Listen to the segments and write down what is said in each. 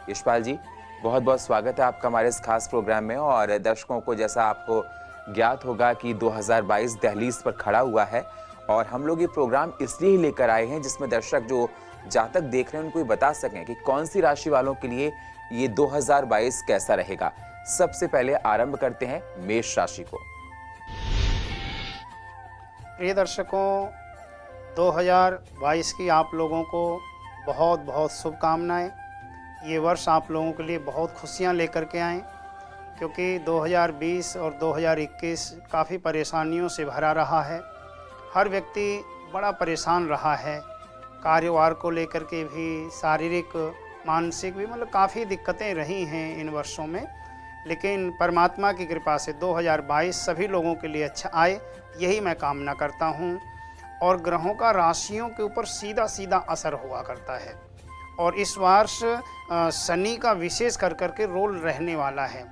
यशपाल जी, बहुत बहुत स्वागत है आपका हमारे इस खास प्रोग्राम में। और दर्शकों को जैसा आपको ज्ञात होगा कि 2022 दहलीज पर खड़ा हुआ है और हम लोग ये प्रोग्राम इसलिए ही लेकर आए हैं जिसमें दर्शक जो जातक देख रहे हैं उनको ये बता सकें कि कौन सी राशि वालों के लिए ये 2022 कैसा रहेगा। सबसे पहले आरंभ करते हैं मेष राशि को। प्रिय दर्शकों, 2022 की आप लोगों को बहुत बहुत शुभकामनाएं। ये वर्ष आप लोगों के लिए बहुत खुशियां लेकर के आए, क्योंकि 2020 और 2021 काफ़ी परेशानियों से भरा रहा है। हर व्यक्ति बड़ा परेशान रहा है, कारोबार को लेकर के भी, शारीरिक मानसिक भी, मतलब काफ़ी दिक्कतें रही हैं इन वर्षों में। लेकिन परमात्मा की कृपा से 2022 सभी लोगों के लिए अच्छा आए, यही मैं कामना करता हूँ। और ग्रहों का राशियों के ऊपर सीधा सीधा असर हुआ करता है और इस वर्ष शनि का विशेष कर के रोल रहने वाला है,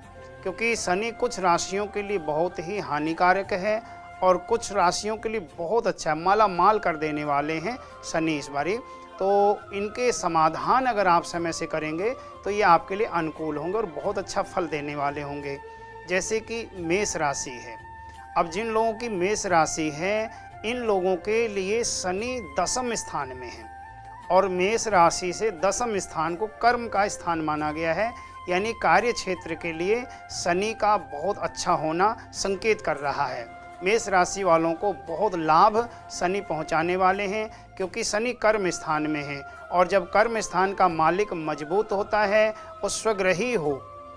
क्योंकि शनि कुछ राशियों के लिए बहुत ही हानिकारक है और कुछ राशियों के लिए बहुत अच्छा, माला माल कर देने वाले हैं शनि इस बारी। तो इनके समाधान अगर आप समय से करेंगे तो ये आपके लिए अनुकूल होंगे और बहुत अच्छा फल देने वाले होंगे। जैसे कि मेष राशि है, अब जिन लोगों की मेष राशि है इन लोगों के लिए शनि 10वें स्थान में है और मेष राशि से 10वें स्थान को कर्म का स्थान माना गया है, यानी कार्य क्षेत्र के लिए शनि का बहुत अच्छा होना संकेत कर रहा है। मेष राशि वालों को बहुत लाभ शनि पहुंचाने वाले हैं, क्योंकि शनि कर्म स्थान में है और जब कर्म स्थान का मालिक मजबूत होता है और स्वग्रही हो,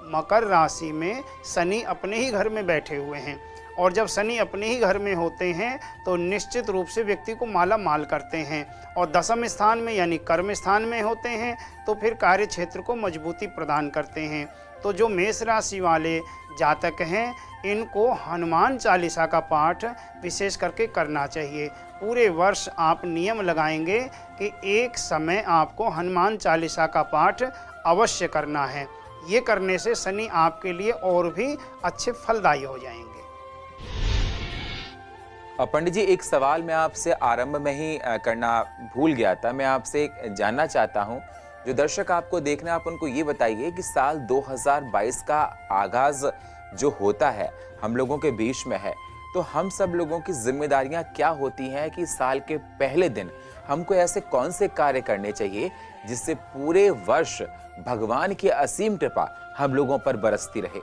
मकर राशि में शनि अपने ही घर में बैठे हुए हैं और जब शनि अपने ही घर में होते हैं तो निश्चित रूप से व्यक्ति को माला माल करते हैं और 10वें स्थान में यानी कर्म स्थान में होते हैं तो फिर कार्य क्षेत्र को मजबूती प्रदान करते हैं। तो जो मेष राशि वाले जातक हैं इनको हनुमान चालीसा का पाठ विशेष करके करना चाहिए। पूरे वर्ष आप नियम लगाएंगे कि एक समय आपको हनुमान चालीसा का पाठ अवश्य करना है। ये करने से शनि आपके लिए और भी अच्छे फलदायी हो जाएंगे। पंडित जी, एक सवाल मैं आपसे आरंभ में ही करना भूल गया था। मैं आपसे जानना चाहता हूं, जो दर्शक आपको देखना है आप उनको ये बताइए कि साल 2022 का आगाज जो होता है हम लोगों के बीच में है, तो हम सब लोगों की जिम्मेदारियां क्या होती हैं कि साल के पहले दिन हमको ऐसे कौन से कार्य करने चाहिए जिससे पूरे वर्ष भगवान की असीम कृपा हम लोगों पर बरसती रहे।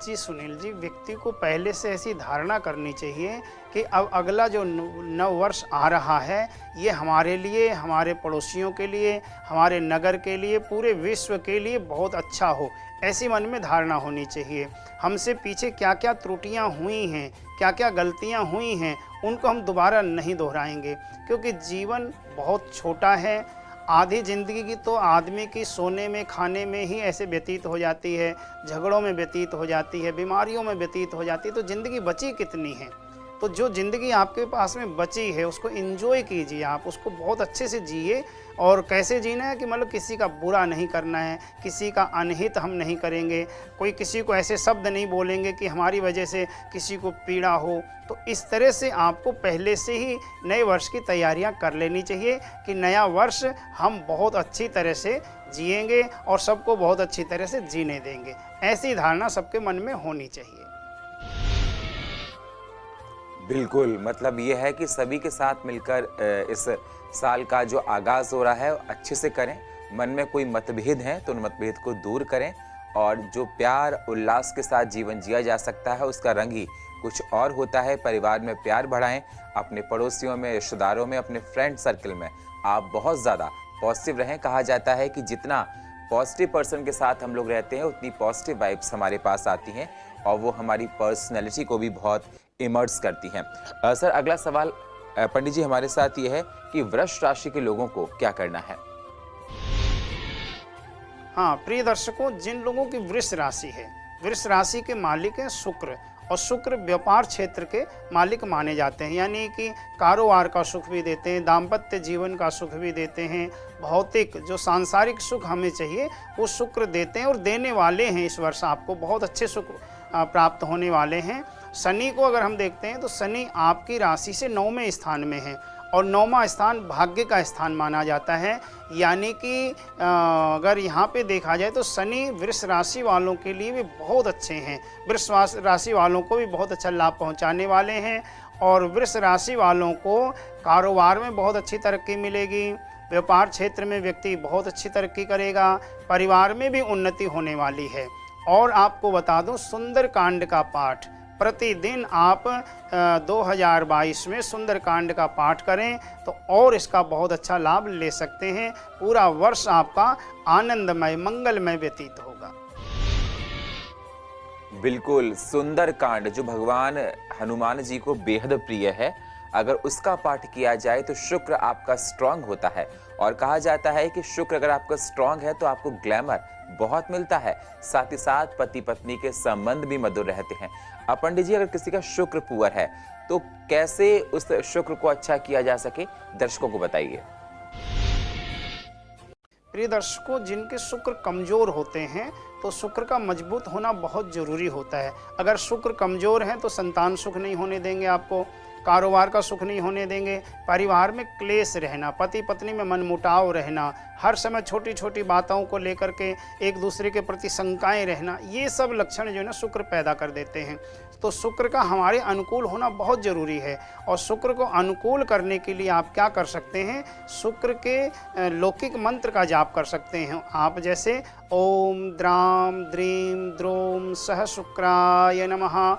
जी सुनील जी, व्यक्ति को पहले से ऐसी धारणा करनी चाहिए कि अब अगला जो नव वर्ष आ रहा है ये हमारे लिए, हमारे पड़ोसियों के लिए, हमारे नगर के लिए, पूरे विश्व के लिए बहुत अच्छा हो, ऐसी मन में धारणा होनी चाहिए। हमसे पीछे क्या क्या त्रुटियां हुई हैं, क्या क्या गलतियां हुई हैं, उनको हम दोबारा नहीं दोहराएंगे, क्योंकि जीवन बहुत छोटा है। आधी ज़िंदगी की तो आदमी की सोने में, खाने में ही ऐसे व्यतीत हो जाती है, झगड़ों में व्यतीत हो जाती है, बीमारियों में व्यतीत हो जाती है, तो ज़िंदगी बची कितनी है। तो जो ज़िंदगी आपके पास में बची है उसको एंजॉय कीजिए, आप उसको बहुत अच्छे से जिए। और कैसे जीना है कि मतलब किसी का बुरा नहीं करना है, किसी का अनहित हम नहीं करेंगे, कोई किसी को ऐसे शब्द नहीं बोलेंगे कि हमारी वजह से किसी को पीड़ा हो। तो इस तरह से आपको पहले से ही नए वर्ष की तैयारियां कर लेनी चाहिए कि नया वर्ष हम बहुत अच्छी तरह से जिएंगे और सबको बहुत अच्छी तरह से जीने देंगे। ऐसी धारणा सबके मन में होनी चाहिए। बिल्कुल, मतलब ये है कि सभी के साथ मिलकर इस साल का जो आगाज हो रहा है अच्छे से करें। मन में कोई मतभेद है तो उन मतभेद को दूर करें और जो प्यार उल्लास के साथ जीवन जिया जा सकता है उसका रंग ही कुछ और होता है। परिवार में प्यार बढ़ाएं, अपने पड़ोसियों में, रिश्तेदारों में, अपने फ्रेंड सर्कल में आप बहुत ज़्यादा पॉजिटिव रहें। कहा जाता है कि जितना पॉजिटिव पर्सन के साथ हम लोग रहते हैं उतनी पॉजिटिव वाइब्स हमारे पास आती हैं और वो हमारी पर्सनैलिटी को भी बहुत इमर्ज करती हैं। सर, अगला सवाल पंडित जी हमारे साथ ये है कि वृष राशि के लोगों को क्या करना है। हाँ प्रिय दर्शकों, जिन लोगों की वृष राशि है, वृष राशि के मालिक हैं शुक्र और शुक्र व्यापार क्षेत्र के मालिक माने जाते हैं, यानी कि कारोबार का सुख भी देते हैं, दाम्पत्य जीवन का सुख भी देते हैं, भौतिक जो सांसारिक सुख हमें चाहिए वो शुक्र देते हैं और देने वाले हैं। इस वर्ष आपको बहुत अच्छे सुख प्राप्त होने वाले हैं। शनि को अगर हम देखते हैं तो शनि आपकी राशि से 9वें स्थान में है और 9वां स्थान भाग्य का स्थान माना जाता है। यानी कि अगर यहाँ पे देखा जाए तो शनि वृष राशि वालों के लिए भी बहुत अच्छे हैं। वृष राशि वालों को भी बहुत अच्छा लाभ पहुँचाने वाले हैं और वृष राशि वालों को कारोबार में बहुत अच्छी तरक्की मिलेगी। व्यापार क्षेत्र में व्यक्ति बहुत अच्छी तरक्की करेगा। परिवार में भी उन्नति होने वाली है। और आपको बता दूं, सुंदरकांड का पाठ प्रतिदिन आप 2022 में सुंदरकांड का पाठ करें तो और इसका बहुत अच्छा लाभ ले सकते हैं। पूरा वर्ष आपका आनंदमय मंगलमय व्यतीत होगा। बिल्कुल, सुंदरकांड जो भगवान हनुमान जी को बेहद प्रिय है, अगर उसका पाठ किया जाए तो शुक्र आपका स्ट्रांग होता है। और कहा जाता है कि शुक्र अगर आपका स्ट्रांग है तो आपको ग्लैमर बहुत मिलता है, साथ ही साथ पति पत्नी के संबंध भी मधुर रहते हैं। अब पंडित जी, अगर किसी का शुक्र पुअर है तो कैसे उस शुक्र को अच्छा किया जा सके, दर्शकों को बताइए। प्रिय दर्शकों, जिनके शुक्र कमजोर होते हैं तो शुक्र का मजबूत होना बहुत जरूरी होता है। अगर शुक्र कमजोर है तो संतान सुख नहीं होने देंगे, आपको कारोबार का सुख नहीं होने देंगे, परिवार में क्लेश रहना, पति पत्नी में मनमुटाव रहना, हर समय छोटी छोटी बातों को लेकर के एक दूसरे के प्रति शंकाएं रहना, ये सब लक्षण जो है ना शुक्र पैदा कर देते हैं। तो शुक्र का हमारे अनुकूल होना बहुत ज़रूरी है। और शुक्र को अनुकूल करने के लिए आप क्या कर सकते हैं, शुक्र के लौकिक मंत्र का जाप कर सकते हैं आप। जैसे ओम द्राम द्रीम द्रोम सह शुक्राय नमः,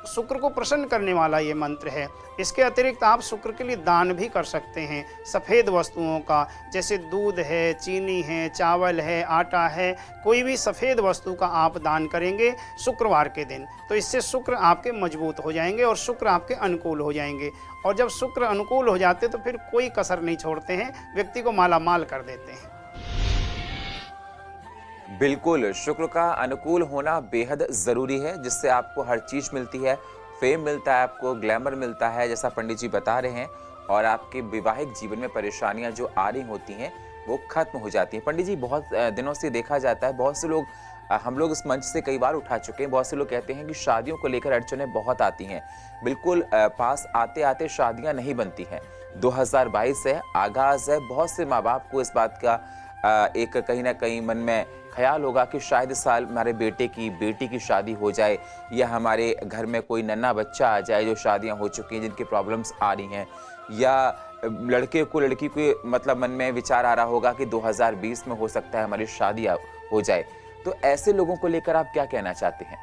शुक्र को प्रसन्न करने वाला ये मंत्र है। इसके अतिरिक्त आप शुक्र के लिए दान भी कर सकते हैं सफ़ेद वस्तुओं का, जैसे दूध है, चीनी है, चावल है, आटा है, कोई भी सफ़ेद वस्तु का आप दान करेंगे शुक्रवार के दिन, तो इससे शुक्र आपके मजबूत हो जाएंगे और शुक्र आपके अनुकूल हो जाएंगे। और जब शुक्र अनुकूल हो जाते तो फिर कोई कसर नहीं छोड़ते हैं, व्यक्ति को मालामाल कर देते हैं। बिल्कुल, शुक्र का अनुकूल होना बेहद ज़रूरी है, जिससे आपको हर चीज़ मिलती है, फेम मिलता है, आपको ग्लैमर मिलता है, जैसा पंडित जी बता रहे हैं, और आपके वैवाहिक जीवन में परेशानियां जो आ रही होती हैं वो खत्म हो जाती हैं। पंडित जी, बहुत दिनों से देखा जाता है, बहुत से लोग, हम लोग इस मंच से कई बार उठा चुके हैं, बहुत से लोग कहते हैं कि शादियों को लेकर अड़चनें बहुत आती हैं, बिल्कुल पास आते आते शादियाँ नहीं बनती हैं। 2022 है, आगाज़ है, बहुत से माँ बाप को इस बात का एक कहीं ना कहीं मन में ख्याल होगा कि शायद इस साल हमारे बेटे की बेटी की शादी हो जाए, या हमारे घर में कोई नन्हा बच्चा आ जाए जो शादियां हो चुकी हैं, जिनकी प्रॉब्लम्स आ रही हैं, या लड़के को लड़की को मतलब मन में विचार आ रहा होगा कि 2020 में हो सकता है हमारी शादी हो जाए। तो ऐसे लोगों को लेकर आप क्या कहना चाहते हैं?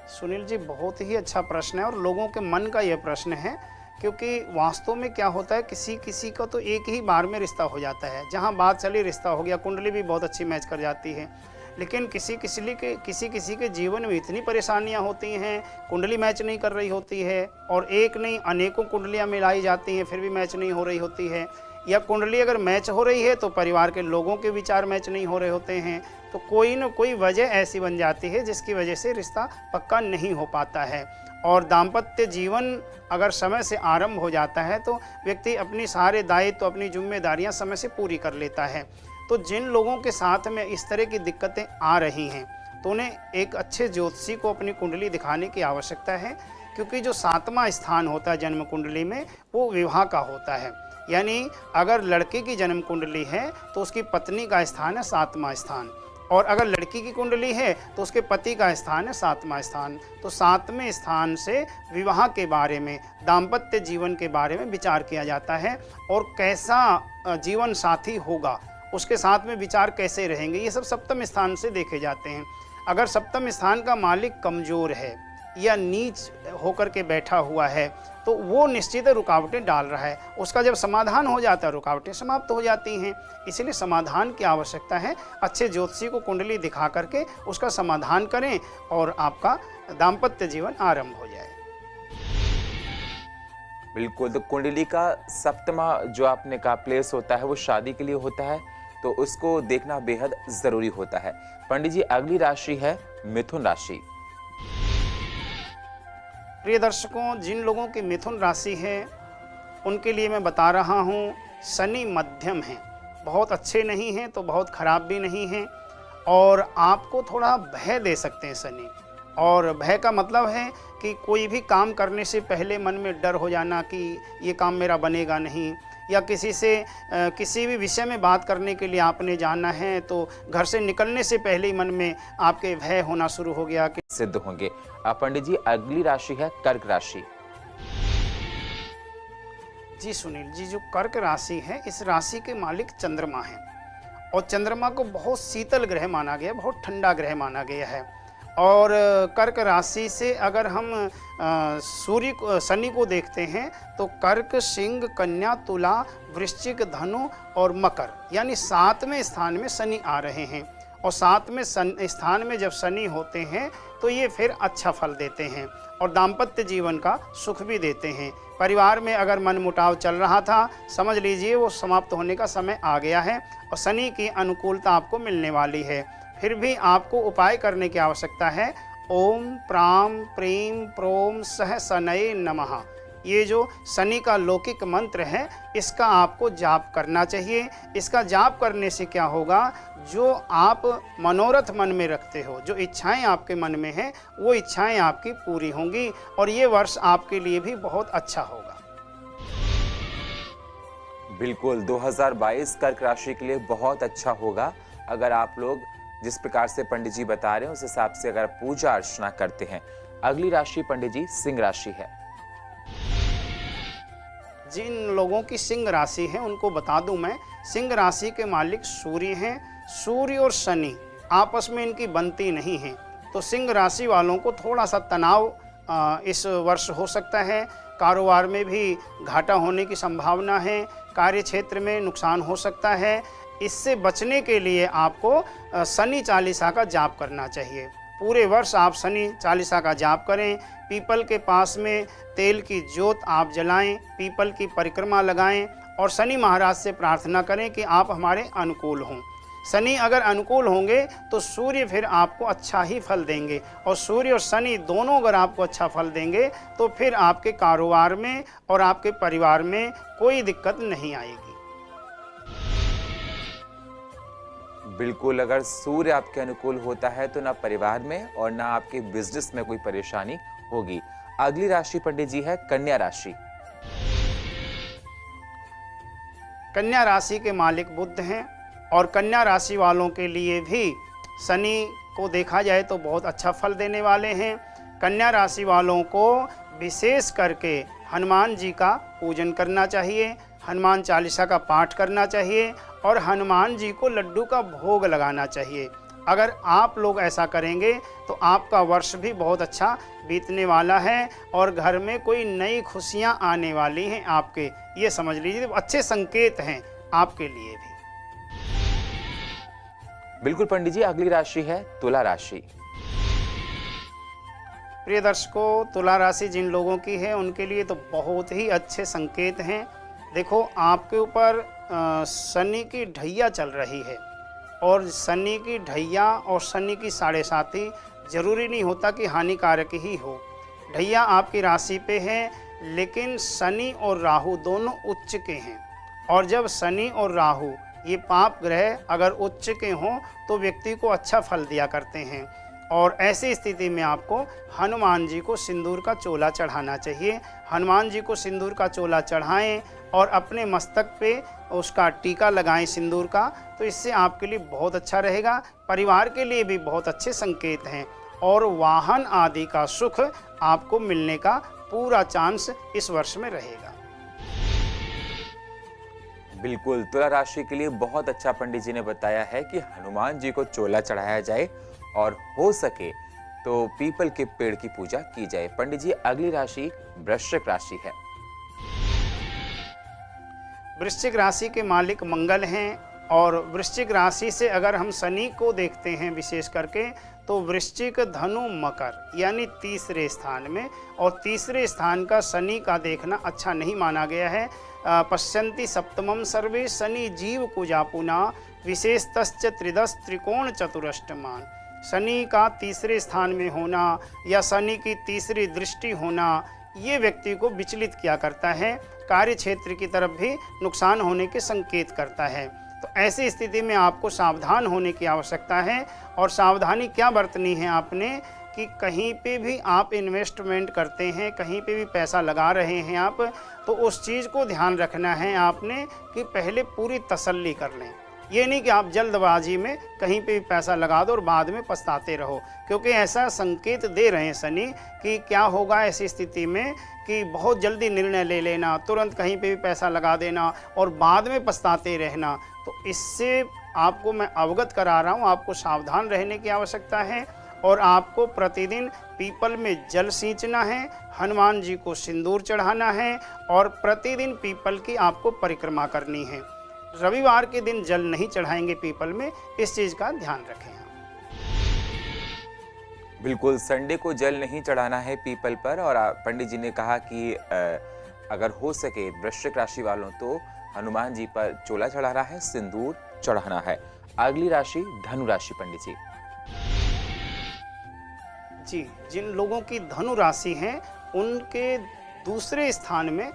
सुनील जी, बहुत ही अच्छा प्रश्न है और लोगों के मन का यह प्रश्न है, क्योंकि वास्तव में क्या होता है, किसी किसी का तो एक ही बार में रिश्ता हो जाता है, जहां बात चली रिश्ता हो गया, कुंडली भी बहुत अच्छी मैच कर जाती है। लेकिन किसी किसी के जीवन में इतनी परेशानियां होती हैं, कुंडली मैच नहीं कर रही होती है, और एक नहीं अनेकों कुंडलियां मिलाई जाती हैं फिर भी मैच नहीं हो रही होती है, या कुंडली अगर मैच हो रही है तो परिवार के लोगों के विचार मैच नहीं हो रहे होते हैं। तो कोई न कोई वजह ऐसी बन जाती है जिसकी वजह से रिश्ता पक्का नहीं हो पाता है। और दाम्पत्य जीवन अगर समय से आरंभ हो जाता है तो व्यक्ति अपनी सारे दायित्व, अपनी जिम्मेदारियां समय से पूरी कर लेता है। तो जिन लोगों के साथ में इस तरह की दिक्कतें आ रही हैं तो उन्हें एक अच्छे ज्योतिषी को अपनी कुंडली दिखाने की आवश्यकता है, क्योंकि जो 7वां स्थान होता है जन्म कुंडली में वो विवाह का होता है। यानी अगर लड़के की जन्म कुंडली है तो उसकी पत्नी का स्थान है 7वां स्थान, और अगर लड़की की कुंडली है तो उसके पति का स्थान है 7वां स्थान। तो 7वें स्थान से विवाह के बारे में, दाम्पत्य जीवन के बारे में विचार किया जाता है, और कैसा जीवन साथी होगा, उसके साथ में विचार कैसे रहेंगे, ये सब 7वें स्थान से देखे जाते हैं। अगर 7वें स्थान का मालिक कमज़ोर है या नीच होकर के बैठा हुआ है तो वो निश्चित रुकावटें डाल रहा है, उसका जब समाधान हो जाता है रुकावटें समाप्त हो जाती हैं। इसीलिए समाधान की आवश्यकता है, अच्छे ज्योतिषी को कुंडली दिखा करके उसका समाधान करें और आपका दाम्पत्य जीवन आरंभ हो जाए। बिल्कुल, तो कुंडली का 7वां जो आपने कहा प्लेस होता है वो शादी के लिए होता है, तो उसको देखना बेहद ज़रूरी होता है। पंडित जी, अगली राशि है मिथुन राशि। प्रिय दर्शकों, जिन लोगों की मिथुन राशि है उनके लिए मैं बता रहा हूँ, शनि मध्यम हैं, बहुत अच्छे नहीं हैं तो बहुत खराब भी नहीं हैं, और आपको थोड़ा भय दे सकते हैं शनि। और भय का मतलब है कि कोई भी काम करने से पहले मन में डर हो जाना कि ये काम मेरा बनेगा नहीं, या किसी से किसी भी विषय में बात करने के लिए आपने जाना है तो घर से निकलने से पहले ही मन में आपके भय होना शुरू हो गया कि सिद्ध होंगे। पंडित जी, अगली राशि है कर्क राशि। जी सुनील जी, जो कर्क राशि है, इस राशि के मालिक चंद्रमा हैं और चंद्रमा को बहुत शीतल ग्रह माना गया, बहुत ठंडा ग्रह माना गया है। और कर्क राशि से अगर हम शनि को देखते हैं तो कर्क, सिंह, कन्या, तुला, वृश्चिक, धनु और मकर, यानी 7वें स्थान में शनि आ रहे हैं। और 7वें स्थान में जब शनि होते हैं तो ये फिर अच्छा फल देते हैं और दाम्पत्य जीवन का सुख भी देते हैं। परिवार में अगर मनमुटाव चल रहा था, समझ लीजिए वो समाप्त होने का समय आ गया है और शनि की अनुकूलता आपको मिलने वाली है। फिर भी आपको उपाय करने की आवश्यकता है। ओम प्राम प्रीम प्रोम सह शनये नमः, ये जो शनि का लौकिक मंत्र है, इसका आपको जाप करना चाहिए। इसका जाप करने से क्या होगा, जो आप मनोरथ मन में रखते हो, जो इच्छाएं आपके मन में हैं, वो इच्छाएं आपकी पूरी होंगी और ये वर्ष आपके लिए भी बहुत अच्छा होगा। बिल्कुल, 2022 कर्क राशि के लिए बहुत अच्छा होगा अगर आप लोग जिस प्रकार से पंडित जी बता रहे हैं उस हिसाब से अगर पूजा अर्चना करते हैं। अगली राशि पंडित जी सिंह राशि है। जिन लोगों की सिंह राशि है उनको बता दूं मैं, सिंह राशि के मालिक सूर्य हैं। सूर्य और शनि आपस में इनकी बनती नहीं है, तो सिंह राशि वालों को थोड़ा सा तनाव इस वर्ष हो सकता है। कारोबार में भी घाटा होने की संभावना है, कार्य क्षेत्र में नुकसान हो सकता है। इससे बचने के लिए आपको शनि चालीसा का जाप करना चाहिए। पूरे वर्ष आप शनि चालीसा का जाप करें। पीपल के पास में तेल की ज्योत आप जलाएं, पीपल की परिक्रमा लगाएं और शनि महाराज से प्रार्थना करें कि आप हमारे अनुकूल हों। शनि अगर अनुकूल होंगे तो सूर्य फिर आपको अच्छा ही फल देंगे और सूर्य और शनि दोनों अगर आपको अच्छा फल देंगे तो फिर आपके कारोबार में और आपके परिवार में कोई दिक्कत नहीं आएगी। बिल्कुल, अगर सूर्य आपके अनुकूल होता है तो ना परिवार में और ना आपके बिजनेस में कोई परेशानी होगी। अगली राशि पंडित जी है कन्या राशि। कन्या राशि के मालिक बुध हैं और कन्या राशि वालों के लिए भी शनि को देखा जाए तो बहुत अच्छा फल देने वाले हैं। कन्या राशि वालों को विशेष करके हनुमान जी का पूजन करना चाहिए, हनुमान चालीसा का पाठ करना चाहिए और हनुमान जी को लड्डू का भोग लगाना चाहिए। अगर आप लोग ऐसा करेंगे तो आपका वर्ष भी बहुत अच्छा बीतने वाला है और घर में कोई नई खुशियां आने वाली हैं आपके, ये समझ लीजिए, अच्छे संकेत हैं आपके लिए भी। बिल्कुल पंडित जी, अगली राशि है तुला राशि। प्रिय दर्शकों, तुला राशि जिन लोगों की है उनके लिए तो बहुत ही अच्छे संकेत हैं। देखो, आपके ऊपर शनि की ढैया चल रही है और शनि की ढैया और शनि की साढ़े साथी जरूरी नहीं होता कि हानिकारक ही हो। ढैया आपकी राशि पे है लेकिन शनि और राहु दोनों उच्च के हैं और जब शनि और राहु ये पाप ग्रह अगर उच्च के हों तो व्यक्ति को अच्छा फल दिया करते हैं। और ऐसी स्थिति में आपको हनुमान जी को सिंदूर का चोला चढ़ाना चाहिए। हनुमान जी को सिंदूर का चोला चढ़ाएं और अपने मस्तक पे उसका टीका लगाएं सिंदूर का, तो इससे आपके लिए बहुत अच्छा रहेगा। परिवार के लिए भी बहुत अच्छे संकेत हैं और वाहन आदि का सुख आपको मिलने का पूरा चांस इस वर्ष में रहेगा। बिल्कुल, तुला राशि के लिए बहुत अच्छा पंडित जी ने बताया है कि हनुमान जी को चोला चढ़ाया जाए और हो सके तो पीपल के पेड़ की पूजा की जाए। पंडित जी, अगली राशि वृश्चिक राशि है। वृश्चिक राशि के मालिक मंगल हैं और वृश्चिक राशि से अगर हम शनि को देखते हैं विशेष करके तो वृश्चिक, धनु, मकर यानी तीसरे स्थान में, और तीसरे स्थान का शनि का देखना अच्छा नहीं माना गया है। पश्यन्ति सप्तमम सर्वे शनि जीव कुजापुना विशेषतश्च त्रिदश त्रिकोण चतुरष्टमान। शनि का तीसरे स्थान में होना या शनि की तीसरी दृष्टि होना ये व्यक्ति को विचलित किया करता है, कार्य क्षेत्र की तरफ भी नुकसान होने के संकेत करता है। तो ऐसी स्थिति में आपको सावधान होने की आवश्यकता है और सावधानी क्या बरतनी है आपने कि कहीं पे भी आप इन्वेस्टमेंट करते हैं, कहीं पे भी पैसा लगा रहे हैं आप, तो उस चीज़ को ध्यान रखना है आपने कि पहले पूरी तसल्ली कर लें। ये नहीं कि आप जल्दबाजी में कहीं पे भी पैसा लगा दो और बाद में पछताते रहो, क्योंकि ऐसा संकेत दे रहे हैं शनि कि क्या होगा ऐसी स्थिति में कि बहुत जल्दी निर्णय ले लेना, तुरंत कहीं पे भी पैसा लगा देना और बाद में पछताते रहना। तो इससे आपको मैं अवगत करा रहा हूँ, आपको सावधान रहने की आवश्यकता है और आपको प्रतिदिन पीपल में जल सींचना है, हनुमान जी को सिंदूर चढ़ाना है और प्रतिदिन पीपल की आपको परिक्रमा करनी है। रविवार के दिन जल नहीं चढ़ाएंगे पीपल में, इस चीज़ का ध्यान रखें। बिल्कुल, संडे को जल नहीं चढ़ाना है पीपल पर। और पंडित जी ने कहा कि अगर हो सके वृश्चिक राशि वालों तो हनुमान जी पर चोला चढ़ाना है, सिंदूर चढ़ाना है। अगली राशि धनु राशि पंडित जी। जी, जिन लोगों की धनु राशि है उनके दूसरे स्थान में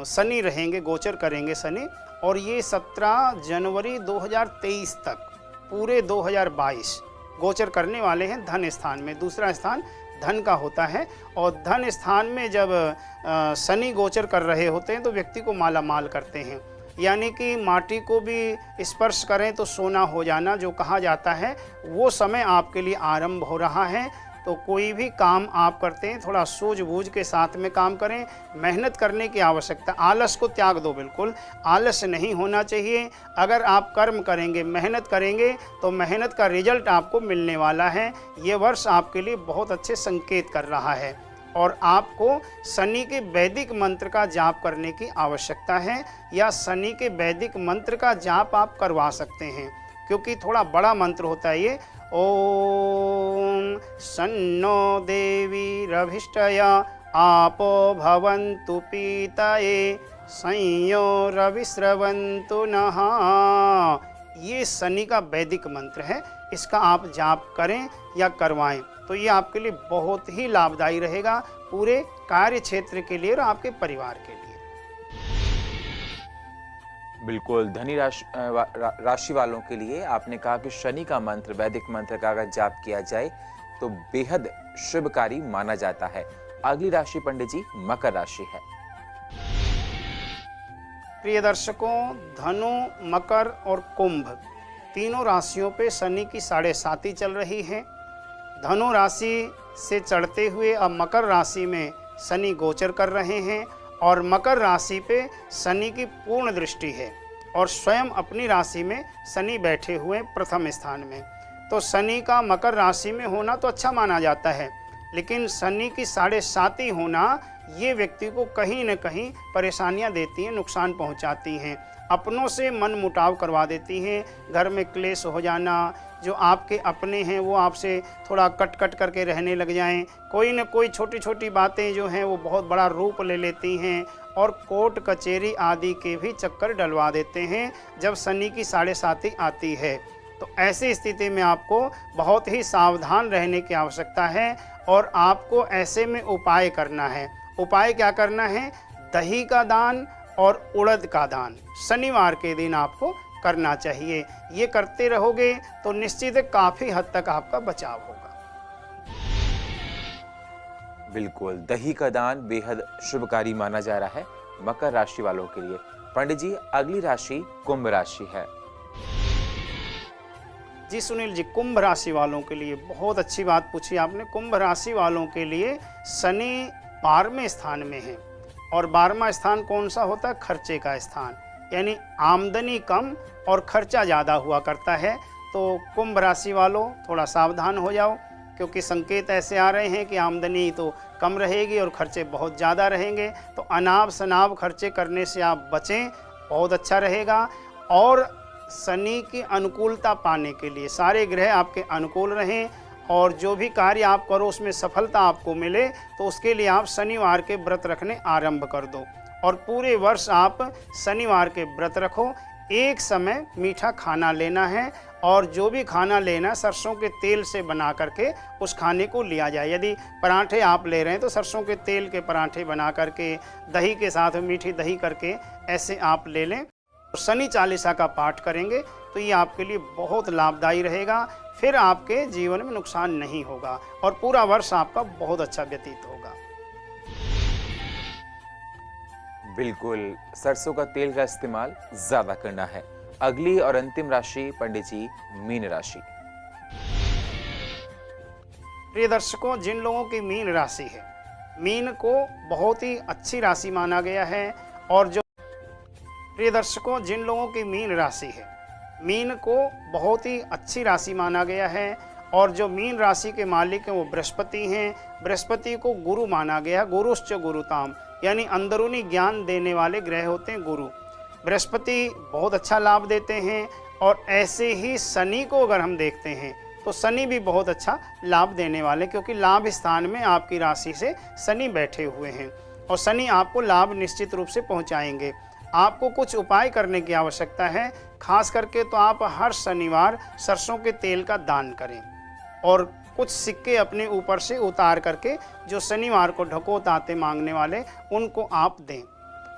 शनि रहेंगे, गोचर करेंगे शनि, और ये 17 जनवरी 2023 तक पूरे 2022 गोचर करने वाले हैं धन स्थान में। दूसरा स्थान धन का होता है और धन स्थान में जब शनि गोचर कर रहे होते हैं तो व्यक्ति को माला माल करते हैं, यानी कि माटी को भी स्पर्श करें तो सोना हो जाना जो कहा जाता है, वो समय आपके लिए आरंभ हो रहा है। तो कोई भी काम आप करते हैं थोड़ा सूझबूझ के साथ में काम करें, मेहनत करने की आवश्यकता, आलस को त्याग दो, बिल्कुल आलस नहीं होना चाहिए। अगर आप कर्म करेंगे, मेहनत करेंगे तो मेहनत का रिजल्ट आपको मिलने वाला है। ये वर्ष आपके लिए बहुत अच्छे संकेत कर रहा है और आपको शनि के वैदिक मंत्र का जाप करने की आवश्यकता है या शनि के वैदिक मंत्र का जाप आप करवा सकते हैं, क्योंकि थोड़ा बड़ा मंत्र होता है ये। ओम सन्नो देवी रभिष्टया आपो भवन्तु पीतये संयो रविस्रवन्तु नः। ये शनि का वैदिक मंत्र है, इसका आप जाप करें या करवाएं तो ये आपके लिए बहुत ही लाभदायी रहेगा, पूरे कार्य क्षेत्र के लिए और आपके परिवार के लिए। बिल्कुल, धनी राशि वालों के लिए आपने कहा कि शनि का मंत्र, वैदिक मंत्र का अगर जाप किया जाए तो बेहद शुभकारी माना जाता है। अगली राशि पंडित जी मकर राशि है। प्रिय दर्शकों, धनु, मकर और कुंभ तीनों राशियों पे शनि की 7.5 चल रही है। धनु राशि से चढ़ते हुए अब मकर राशि में शनि गोचर कर रहे हैं और मकर राशि पे शनि की पूर्ण दृष्टि है और स्वयं अपनी राशि में शनि बैठे हुए प्रथम स्थान में। तो शनि का मकर राशि में होना तो अच्छा माना जाता है, लेकिन शनि की 7.5 होना ये व्यक्ति को कहीं न कहीं परेशानियां देती हैं, नुकसान पहुंचाती हैं, अपनों से मन मुटाव करवा देती हैं, घर में क्लेश हो जाना, जो आपके अपने हैं वो आपसे थोड़ा कट कट करके रहने लग जाएं, कोई न कोई छोटी छोटी बातें जो हैं वो बहुत बड़ा रूप ले लेती हैं और कोर्ट कचहरी आदि के भी चक्कर डलवा देते हैं जब शनि की 7.5 आती है। तो ऐसी स्थिति में आपको बहुत ही सावधान रहने की आवश्यकता है और आपको ऐसे में उपाय करना है। उपाय क्या करना है? दही का दान और उड़द का दान शनिवार के दिन आपको करना चाहिए। ये करते रहोगे तो निश्चित काफ़ी हद तक आपका बचाव होगा। बिल्कुल, दही का दान बेहद शुभकारी माना जा रहा है मकर राशि वालों के लिए। पंडित जी, अगली राशि कुंभ राशि है। जी सुनील जी, कुंभ राशि वालों के लिए बहुत अच्छी बात पूछी आपने। कुंभ राशि वालों के लिए शनि 12वें स्थान में है और 12वां स्थान कौन सा होता है? खर्चे का स्थान, यानी आमदनी कम और खर्चा ज़्यादा हुआ करता है। तो कुंभ राशि वालों थोड़ा सावधान हो जाओ, क्योंकि संकेत ऐसे आ रहे हैं कि आमदनी तो कम रहेगी और खर्चे बहुत ज़्यादा रहेंगे। तो अनाप शनाप खर्चे करने से आप बचें, बहुत अच्छा रहेगा। और शनि की अनुकूलता पाने के लिए सारे ग्रह आपके अनुकूल रहें और जो भी कार्य आप करो उसमें सफलता आपको मिले, तो उसके लिए आप शनिवार के व्रत रखने आरंभ कर दो और पूरे वर्ष आप शनिवार के व्रत रखो। एक समय मीठा खाना लेना है और जो भी खाना लेना सरसों के तेल से बना करके उस खाने को लिया जाए। यदि पराठे आप ले रहे हैं तो सरसों के तेल के पराठे बना करके दही के साथ मीठी दही करके ऐसे आप ले लें। शनि चालीसा का पाठ करेंगे तो ये आपके लिए बहुत लाभदायी रहेगा। फिर आपके जीवन में नुकसान नहीं होगा और पूरा वर्ष आपका बहुत अच्छा व्यतीत होगा। बिल्कुल, सरसों का तेल का इस्तेमाल ज्यादा करना है। अगली और अंतिम राशि पंडित जी, मीन राशि। प्रिय दर्शकों, जिन लोगों की मीन राशि है, मीन को बहुत ही अच्छी राशि माना गया है और जो प्रिय दर्शकों जिन लोगों की मीन राशि है, मीन को बहुत ही अच्छी राशि माना गया है और जो मीन राशि के मालिक हैं वो बृहस्पति हैं। बृहस्पति को गुरु माना गया, गुरुश्च गुरुताम, यानी अंदरूनी ज्ञान देने वाले ग्रह होते हैं गुरु। बृहस्पति बहुत अच्छा लाभ देते हैं और ऐसे ही शनि को अगर हम देखते हैं तो शनि भी बहुत अच्छा लाभ देने वाले, क्योंकि लाभ स्थान में आपकी राशि से शनि बैठे हुए हैं और शनि आपको लाभ निश्चित रूप से पहुंचाएंगे। आपको कुछ उपाय करने की आवश्यकता है, खास करके तो आप हर शनिवार सरसों के तेल का दान करें और कुछ सिक्के अपने ऊपर से उतार करके जो शनिवार को ढकोत आते मांगने वाले उनको आप दें।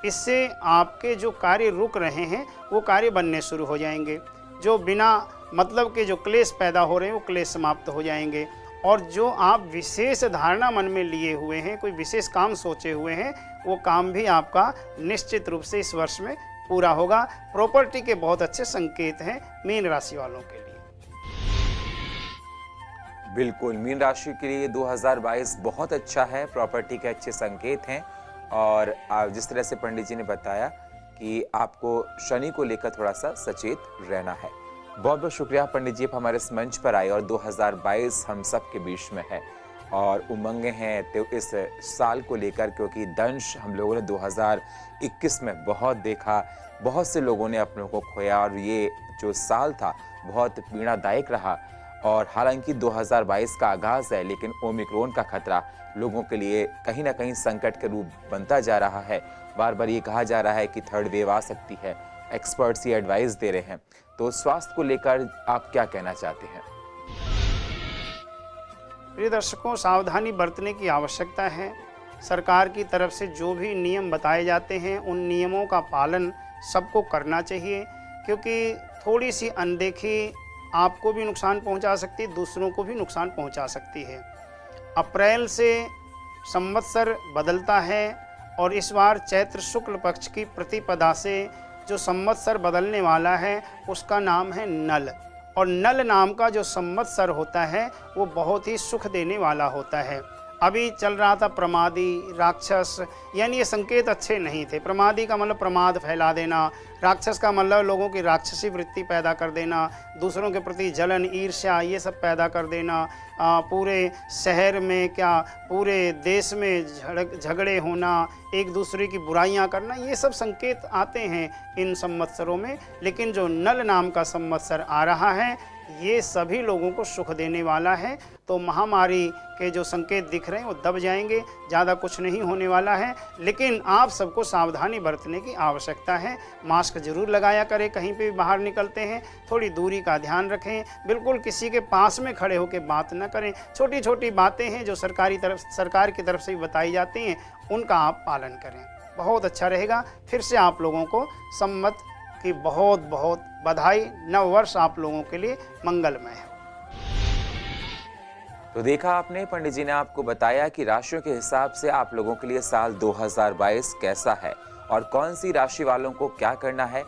इससे आपके जो कार्य रुक रहे हैं वो कार्य बनने शुरू हो जाएंगे। जो बिना मतलब के जो क्लेश पैदा हो रहे हैं वो क्लेश समाप्त हो जाएंगे और जो आप विशेष धारणा मन में लिए हुए हैं, कोई विशेष काम सोचे हुए हैं, वो काम भी आपका निश्चित रूप से इस वर्ष में पूरा होगा। प्रॉपर्टी के बहुत अच्छे संकेत हैं मीन राशि वालों के लिए। बिल्कुल, मीन राशि के लिए 2022 बहुत अच्छा है, प्रॉपर्टी के अच्छे संकेत हैं और जिस तरह से पंडित जी ने बताया कि आपको शनि को लेकर थोड़ा सा सचेत रहना है। बहुत बहुत शुक्रिया पंडित जी, आप हमारे इस मंच पर आए और 2022 हम सब के बीच में है और उमंगे हैं तो इस साल को लेकर, क्योंकि दंश हम लोगों ने 2021 में बहुत देखा, बहुत से लोगों ने अपनों को खोया और ये जो साल था बहुत पीड़ादायक रहा। और हालांकि 2022 का आगाज़ है, लेकिन ओमिक्रॉन का खतरा लोगों के लिए कहीं ना कहीं संकट के रूप बनता जा रहा है। बार बार ये कहा जा रहा है कि थर्ड वेव आ सकती है, एक्सपर्ट्स ये एडवाइस दे रहे हैं। तो स्वास्थ्य को लेकर आप क्या कहना चाहते हैं? प्रिय दर्शकों, सावधानी बरतने की आवश्यकता है। सरकार की तरफ से जो भी नियम बताए जाते हैं उन नियमों का पालन सबको करना चाहिए, क्योंकि थोड़ी सी अनदेखी आपको भी नुकसान पहुंचा सकती है, दूसरों को भी नुकसान पहुंचा सकती है। अप्रैल से संवत्सर बदलता है और इस बार चैत्र शुक्ल पक्ष की प्रतिपदा से जो संवत्सर बदलने वाला है उसका नाम है नल, और नल नाम का जो संवत्सर होता है वो बहुत ही सुख देने वाला होता है। अभी चल रहा था प्रमादी, राक्षस, यानी ये संकेत अच्छे नहीं थे। प्रमादी का मतलब प्रमाद फैला देना, राक्षस का मतलब लोगों की राक्षसी वृत्ति पैदा कर देना, दूसरों के प्रति जलन, ईर्ष्या, ये सब पैदा कर देना, पूरे शहर में क्या पूरे देश में झगड़े होना, एक दूसरे की बुराइयां करना, ये सब संकेत आते हैं इन संवत्सरों में। लेकिन जो नल नाम का संवत्सर आ रहा है ये सभी लोगों को सुख देने वाला है। तो महामारी के जो संकेत दिख रहे हैं वो दब जाएंगे, ज़्यादा कुछ नहीं होने वाला है। लेकिन आप सबको सावधानी बरतने की आवश्यकता है। मास्क जरूर लगाया करें, कहीं पे भी बाहर निकलते हैं थोड़ी दूरी का ध्यान रखें, बिल्कुल किसी के पास में खड़े होकर बात न करें। छोटी छोटी बातें हैं जो सरकार की तरफ से भी बताई जाती हैं, उनका आप पालन करें, बहुत अच्छा रहेगा। फिर से आप लोगों को सम्मत की बहुत बहुत बधाई। नव वर्ष आप लोगों के लिए मंगलमय है। तो देखा आपने, पंडित जी ने आपको बताया कि राशियों के हिसाब से आप लोगों के लिए साल 2022 कैसा है और कौन सी राशि वालों को क्या करना है।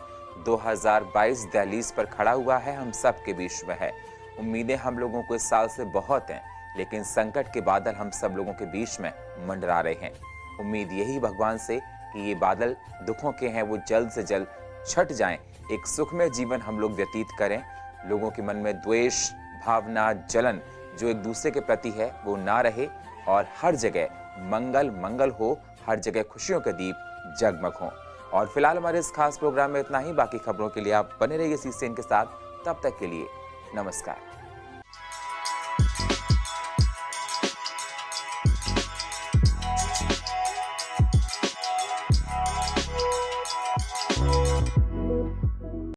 2022 दहलीज पर खड़ा हुआ है, हम सब के बीच में है। उम्मीदें हम लोगों को इस साल से बहुत हैं, लेकिन संकट के बादल हम सब लोगों के बीच में मंडरा रहे हैं। उम्मीद यही भगवान से कि ये बादल दुखों के हैं वो जल्द से जल्द छट जाएं, एक सुखमय जीवन हम लोग व्यतीत करें। लोगों के मन में द्वेष भावना, जलन जो एक दूसरे के प्रति है वो ना रहे और हर जगह मंगल मंगल हो, हर जगह खुशियों के दीप जगमग हों। और फिलहाल हमारे इस खास प्रोग्राम में इतना ही। बाकी खबरों के लिए आप बने रहिए सीसीएन के साथ। तब तक के लिए नमस्कार।